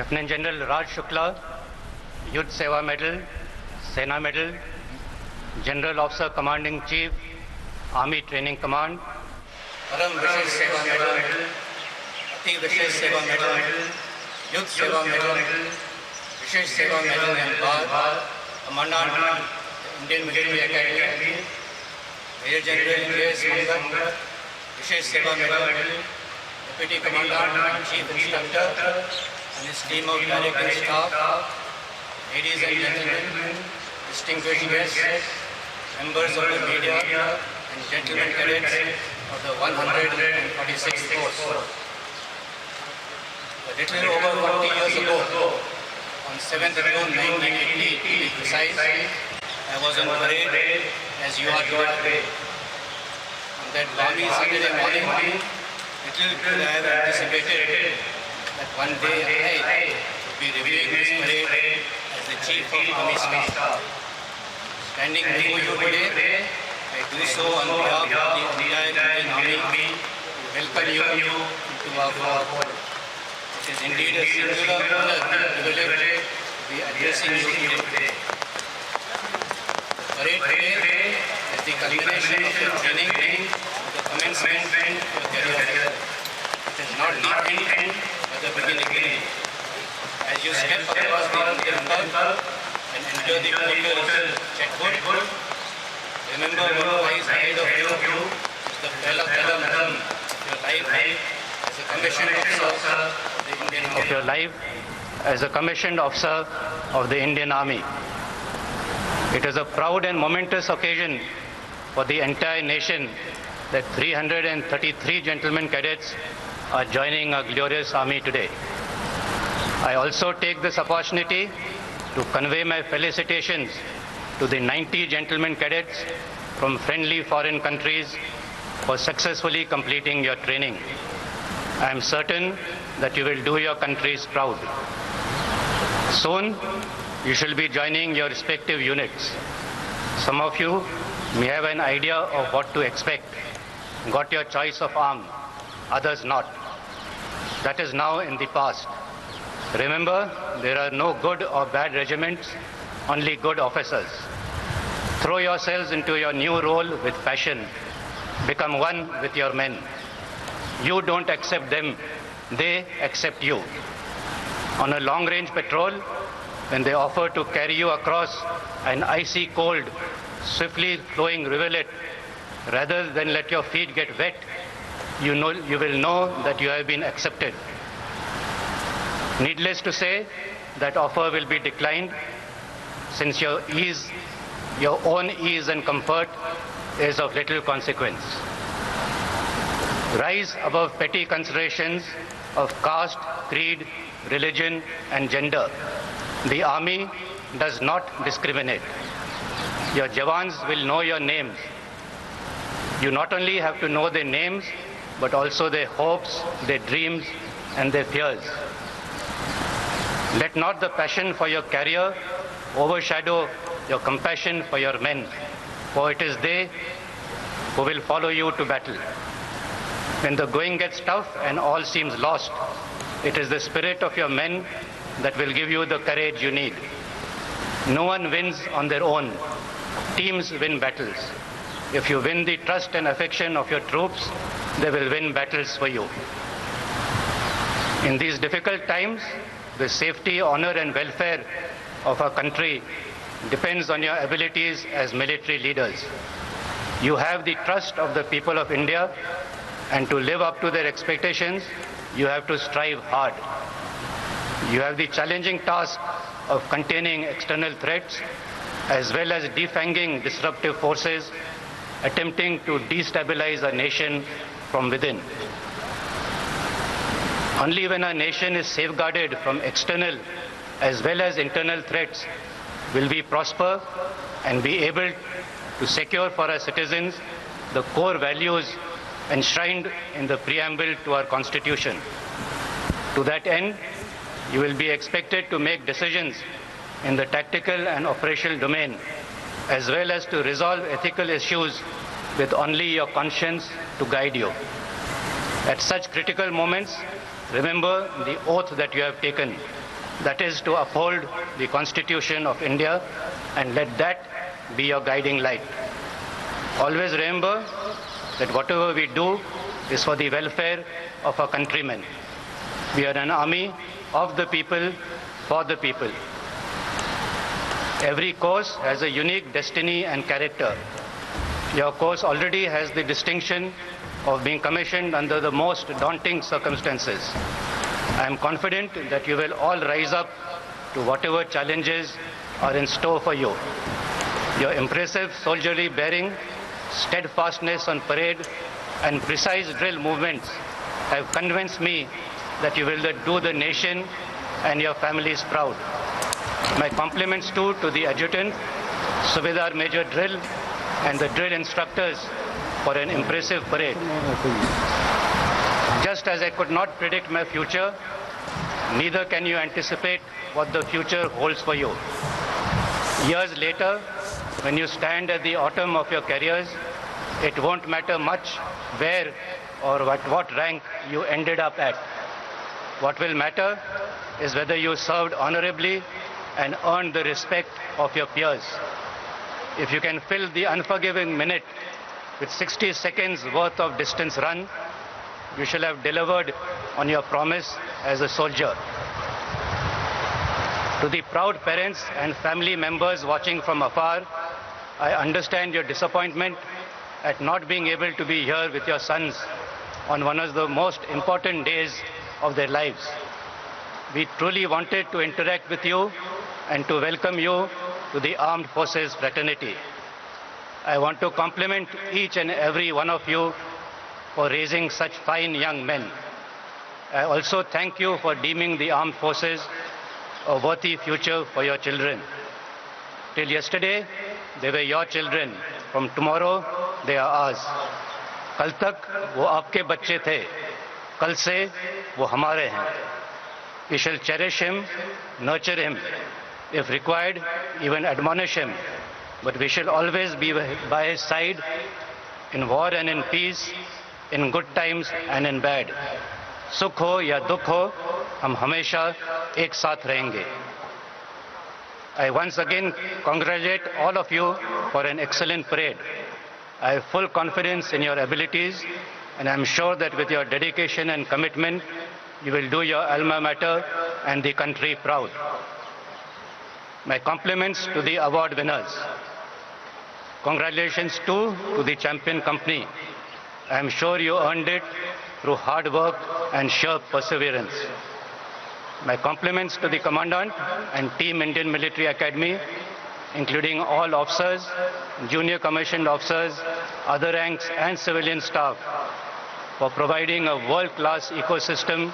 Lieutenant General Raj Shukla, Yudh Seva Medal, Sena Medal, General Officer Commanding Chief, Army Training Command, परम विशेष सेवा medal, अति विशेष सेवा medal, युद्ध सेवा मेडल, विशेष सेवा medal and Commandant Indian Military Academy, Major General J.S. Mangat, विशेष सेवा medal, Deputy Commandant, Chief Instructor, and his team of direct and staff, ladies and gentlemen, distinguished guests, members of the media, and gentlemen cadets of the 146th Force. A little over 40 years ago, on 7th June 1980 to be precise, I was on parade as you are today. On that balmy Saturday morning, little could I have anticipated that one day I would be reviewing this parade as the Chief of Army Staff. Standing before you today, I do so on behalf of the entire Indian Army to welcome you into our fort. It is indeed a singular honor and privilege to be addressing you today. The parade today is the culmination of your training, the commencement of your career. It is not the end, but the beginning. As you step across the Indian curve and enter the portal Chetwood, remember what lies ahead of you is the Kalam of your life as a commissioned officer of the Indian Army. It is a proud and momentous occasion for the entire nation that 333 gentlemen cadets are joining our glorious army today. I also take this opportunity to convey my felicitations to the 90 gentlemen cadets from friendly foreign countries for successfully completing your training. I am certain that you will do your countries proud. Soon, you shall be joining your respective units. Some of you may have an idea of what to expect, got your choice of arm, others not. That is now in the past. Remember, there are no good or bad regiments, only good officers. Throw yourselves into your new role with passion. Become one with your men. You don't accept them, they accept you. On a long-range patrol, when they offer to carry you across an icy cold, swiftly flowing rivulet, rather than let your feet get wet, you will know that you have been accepted. Needless to say, that offer will be declined, since your own ease and comfort is of little consequence. Rise above petty considerations of caste, creed, religion, and gender. The army does not discriminate. Your Jawans will know your names. You not only have to know their names, but also their hopes, their dreams, and their fears. Let not the passion for your career overshadow your compassion for your men, for it is they who will follow you to battle. When the going gets tough and all seems lost, it is the spirit of your men that will give you the courage you need. No one wins on their own. Teams win battles. If you win the trust and affection of your troops, they will win battles for you. In these difficult times, the safety, honor, and welfare of our country depends on your abilities as military leaders. You have the trust of the people of India, and to live up to their expectations, you have to strive hard. You have the challenging task of containing external threats as well as defanging disruptive forces attempting to destabilize a nation from within. Only when a nation is safeguarded from external as well as internal threats will we prosper and be able to secure for our citizens the core values enshrined in the preamble to our Constitution. To that end, you will be expected to make decisions in the tactical and operational domain, as well as to resolve ethical issues with only your conscience to guide you. At such critical moments, remember the oath that you have taken That is to uphold the Constitution of India and let that be your guiding light. Always remember that whatever we do is for the welfare of our countrymen. We are an army of the people, for the people. Every course has a unique destiny and character. Your course already has the distinction of being commissioned under the most daunting circumstances. I am confident that you will all rise up to whatever challenges are in store for you. Your impressive soldierly bearing, steadfastness on parade, and precise drill movements have convinced me that you will do the nation and your families proud. My compliments too to the adjutant, Subedar Major Drill, and the drill instructors for an impressive parade. Just as I could not predict my future, neither can you anticipate what the future holds for you. Years later, when you stand at the autumn of your careers, it won't matter much where or what rank you ended up at. What will matter is whether you served honorably and earned the respect of your peers. If you can fill the unforgiving minute with 60 seconds worth of distance run, you shall have delivered on your promise as a soldier. To the proud parents and family members watching from afar, I understand your disappointment at not being able to be here with your sons on one of the most important days of their lives. We truly wanted to interact with you and to welcome you to the Armed Forces fraternity. I want to compliment each and every one of you for raising such fine young men. I also thank you for deeming the Armed Forces a worthy future for your children. Till yesterday, they were your children. From tomorrow, they are ours. कल तक वो आपके बच्चे थे, कल से वो हमारे हैं. We shall cherish him, nurture him, if required, even admonish him. But we shall always be by his side in war and in peace, in good times and in bad. सुख हो या दुख हो, हम हमेशा एक साथ रहेंगे. I once again congratulate all of you for an excellent parade. I have full confidence in your abilities, and I am sure that with your dedication and commitment, you will do your alma mater and the country proud. My compliments to the award winners. Congratulations too to the champion company. I am sure you earned it through hard work and sheer perseverance. My compliments to the Commandant and Team Indian Military Academy, including all officers, junior commissioned officers, other ranks and civilian staff, for providing a world-class ecosystem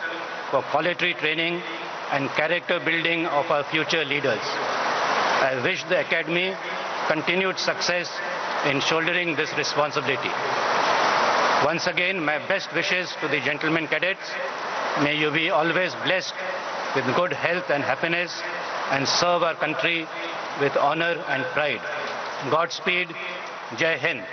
for quality training and character building of our future leaders. I wish the Academy continued success in shouldering this responsibility. Once again, my best wishes to the gentlemen cadets. May you be always blessed with good health and happiness and serve our country with honor and pride. Godspeed. Jai Hind.